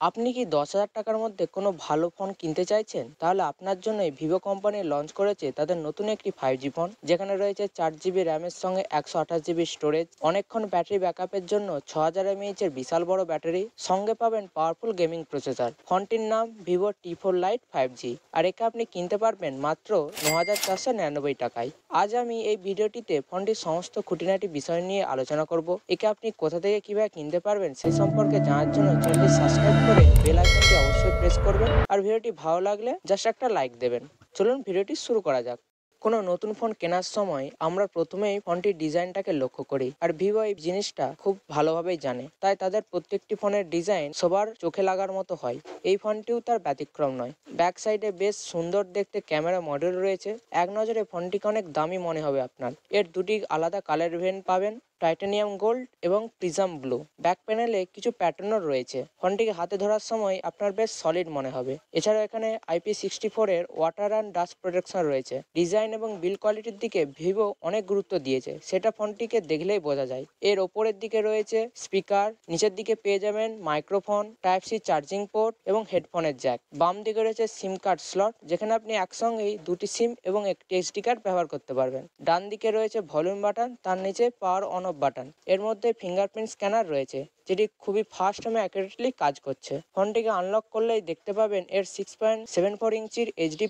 আপনি কি 10,000 টাকার মধ্যে কোনো ভালো ফোন কিনতে চাইছেন? তাহলে আপনার জন্যই ভিভো কোম্পানি লঞ্চ করেছে তাদের নতুন একটি 5G ফোন, যেখানে রয়েছে 4 GB র্যামের সঙ্গে 128 GB স্টোরেজ, অনেকক্ষণ ব্যাটারি ব্যাকআপের জন্য 6000 mAh এর বিশাল বড় ব্যাটারি, সঙ্গে পাবেন পাওয়ারফুল গেমিং প্রসেসর। ফোনটির নাম ভিভো T4 Lite 5G, আর একে আপনি কিনতে পারবেন মাত্র 9,499 টাকায়। আজ আমি এই ভিডিওটিতে ফোনটির সমস্ত খুঁটিনাটি বিষয় নিয়ে আলোচনা করব। একে আপনি কোথা থেকে কিভাবে কিনতে পারবেন সেই সম্পর্কে জানার জন্য চ্যানেলটি সাবস্ক্রাইব করে বেল আইকনটি অবশ্যই প্রেস করবেন, আর ভিডিওটি ভালো লাগলে জাস্ট একটা লাইক দেবেন। চলুন ভিডিওটি শুরু করা যাক। কোনো নতুন ফোন কেনার সময় আমরা প্রথমেই ফোনটির ডিজাইনটাকে লক্ষ্য করি, আর ভিভো এই জিনিসটা খুব ভালোভাবেই জানে, তাই তাদের প্রত্যেকটি ফোনের ডিজাইন সবার চোখে লাগার মতো হয়। এই ফোনটিও তার ব্যতিক্রম নয়। ব্যাক সাইডে বেশ সুন্দর দেখতে ক্যামেরা মডিউল রয়েছে। এক নজরে ফোনটিকে অনেক দামি মনে হবে আপনার। এর দুটি আলাদা কালার ভেরিয়েন্ট পাবেন, টাইটানিয়াম গোল্ড এবং প্রিজম ব্লু। ব্যাক প্যানেলে কিছু প্যাটার্নও রয়েছে। ফোনটিকে হাতে ধরার সময় আপনার বেশ সলিড মনে হবে। এছাড়াও এখানে IP64 এর ওয়াটার অ্যান্ড ডাস্ট প্রোটেকশন রয়েছে। ডিজাইন এবং বিল্ড কোয়ালিটির দিকে ভিভো অনেক গুরুত্ব দিয়েছে, সেটা ফোনটিকে দেখলেই বোঝা যায়। এর ওপরের দিকে রয়েছে স্পিকার, নিচের দিকে পেয়ে যাবেন মাইক্রোফোন, Type-C চার্জিং পোর্ট এবং হেডফোনের জ্যাক। বাম দিকে রয়েছে সিম কার্ড স্লট, যেখানে আপনি একসঙ্গেই দুটি সিম এবং একটি SD কার্ড ব্যবহার করতে পারবেন। ডান দিকে রয়েছে ভলিউম বাটন, তার নিচে পাওয়ার অন অফ বাটন। এর মধ্যে ফিঙ্গারপ্রিন্ট স্ক্যানার রয়েছে, যেটি খুবই ফাস্ট এবং অ্যাকুরেটলি কাজ করছে। ফোনটিকে আনলক করলেই দেখতে পাবেন এর 6.74 ইঞ্চির HD+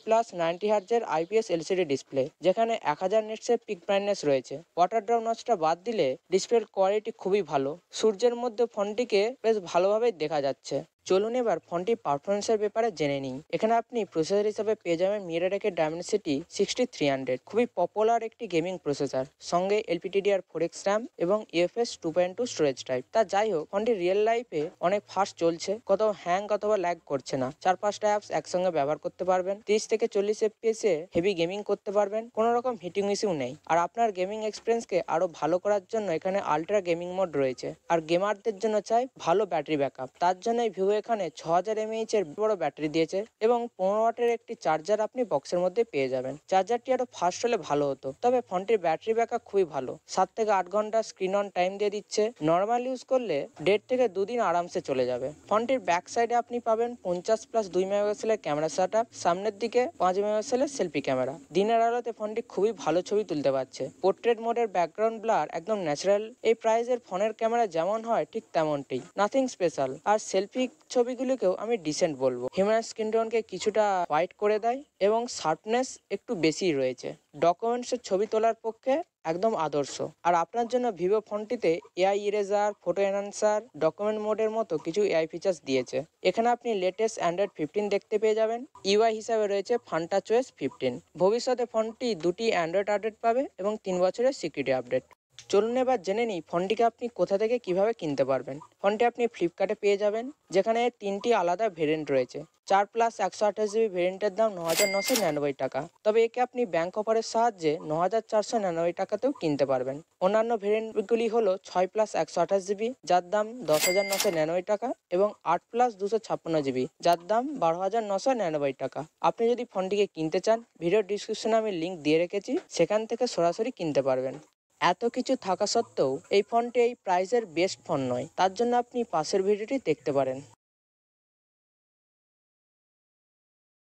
90 Hz এর IPS LCD ডিসপ্লে, যেখানে 1000 নিটসের পিক ব্রাইটনেস রয়েছে। ওয়াটার ড্রপ নচটা বাদ দিলে ডিসপ্লের কোয়ালিটি খুবই ভালো। সূর্যের মধ্যে ফোনটিকে বেশ ভালোভাবেই দেখা যাচ্ছে। চলুন এবার ফোনটির পারফরমেন্সের ব্যাপারে জেনে নিই। এখানে আপনি প্রসেসর হিসাবে পেয়ে যাবেন MediaTek Dimensity 6300, খুবই পপুলার একটি গেমিং প্রসেসর, সঙ্গে LPDDR4X RAM এবং UFS 2.2 স্টোরেজ টাইপ। তা যাই হোক, ফোনটি রিয়েল লাইফে অনেক ফাস্ট চলছে, কোথাও হ্যাং অথবা ল্যাগ করছে না। 4-5টা অ্যাপস একসঙ্গে ব্যবহার করতে পারবেন। 30 থেকে 40 FPS এ হেভি গেমিং করতে পারবেন, কোনো রকম হিটিং ইস্যু নেই। আর আপনার গেমিং এক্সপিরিয়েন্সকে আরো ভালো করার জন্য এখানে আলট্রা গেমিং মোড রয়েছে। আর গেমারদের জন্য চাই ভালো ব্যাটারি ব্যাকআপ, তার জন্যই ভিভো এখানে 6000 mAh এর বড় ব্যাটারি দিয়েছে এবং 15 ওয়াটের একটি চার্জার আপনি বক্সের মধ্যে পেয়ে যাবেন। চার্জারটি আরো ফাস্ট হলে ভালো হতো, তবে ফোনটির ব্যাটারি ব্যাকআপ খুবই ভালো। 7 থেকে 8 ঘন্টা স্ক্রিন অন টাইম দিয়ে দিচ্ছে। নর্মাল ইউজ করলে 1.5 থেকে 2 দিন আরামসে চলে যাবে। ফোনটির ব্যাক সাইডে আপনি পাবেন 50+2 মেগাপিক্সেলের ক্যামেরা সেটআপ, সামনের দিকে 5 মেগাপিক্সেলের সেলফি ক্যামেরা। দিনের আলোতে ফোনটি খুবই ভালো ছবি তুলতে পারছে। পোর্ট্রেট মোডের ব্যাকগ্রাউন্ড ব্লার একদম ন্যাচারাল। এই প্রাইজের ফোনের ক্যামেরা যেমন হয় ঠিক তেমনটি, নাথিং স্পেশাল। আর সেলফি ছবিগুলিকেও আমি ডিসেন্ট বলবো। হিউম্যান স্কিন টোনকে কিছুটা হোয়াইট করে দেয় এবং শার্পনেস একটু বেশি রয়েছে। ডকুমেন্টসের ছবি তোলার পক্ষে একদম আদর্শ। আর আপনার জন্য ভিভো ফোনটিতে AI eraser, photo enhancer, document মোডের মতো কিছু AI ফিচার্স দিয়েছে। এখানে আপনি লেটেস্ট অ্যান্ড্রয়েড 15 দেখতে পেয়ে যাবেন। UI হিসাবে রয়েছে ফান্টাচোয়েস 15। ভবিষ্যতে ফোনটি দুটি অ্যান্ড্রয়েড আপডেট পাবে এবং 3 বছরের সিকিউরিটি আপডেট। চলুন এবার জেনে নিই ফোনটিকে আপনি কোথা থেকে কিভাবে কিনতে পারবেন। ফোনটি আপনি ফ্লিপকার্টে পেয়ে যাবেন, যেখানে 3টি আলাদা ভেরিয়েন্ট রয়েছে। 4+128 GB ভেরিয়েন্টের দাম 9,999 টাকা, তবে একে আপনি ব্যাংক অফারের সাহায্যে 9,499 টাকাতেও কিনতে পারবেন। অন্যান্য ভেরিয়েন্টগুলি হলো 6+128 GB, যার দাম 10,999 টাকা, এবং 8+256 GB, যার দাম 12,999 টাকা। আপনি যদি ফোনটিকে কিনতে চান, ভিডিও ডিসক্রিপশনে আমি লিঙ্ক দিয়ে রেখেছি, সেখান থেকে সরাসরি কিনতে পারবেন। এত কিছু থাকা সত্ত্বেও এই ফোনটি এই প্রাইসের বেস্ট ফোন নয়, তার জন্য আপনি পাশের ভিডিওটি দেখতে পারেন।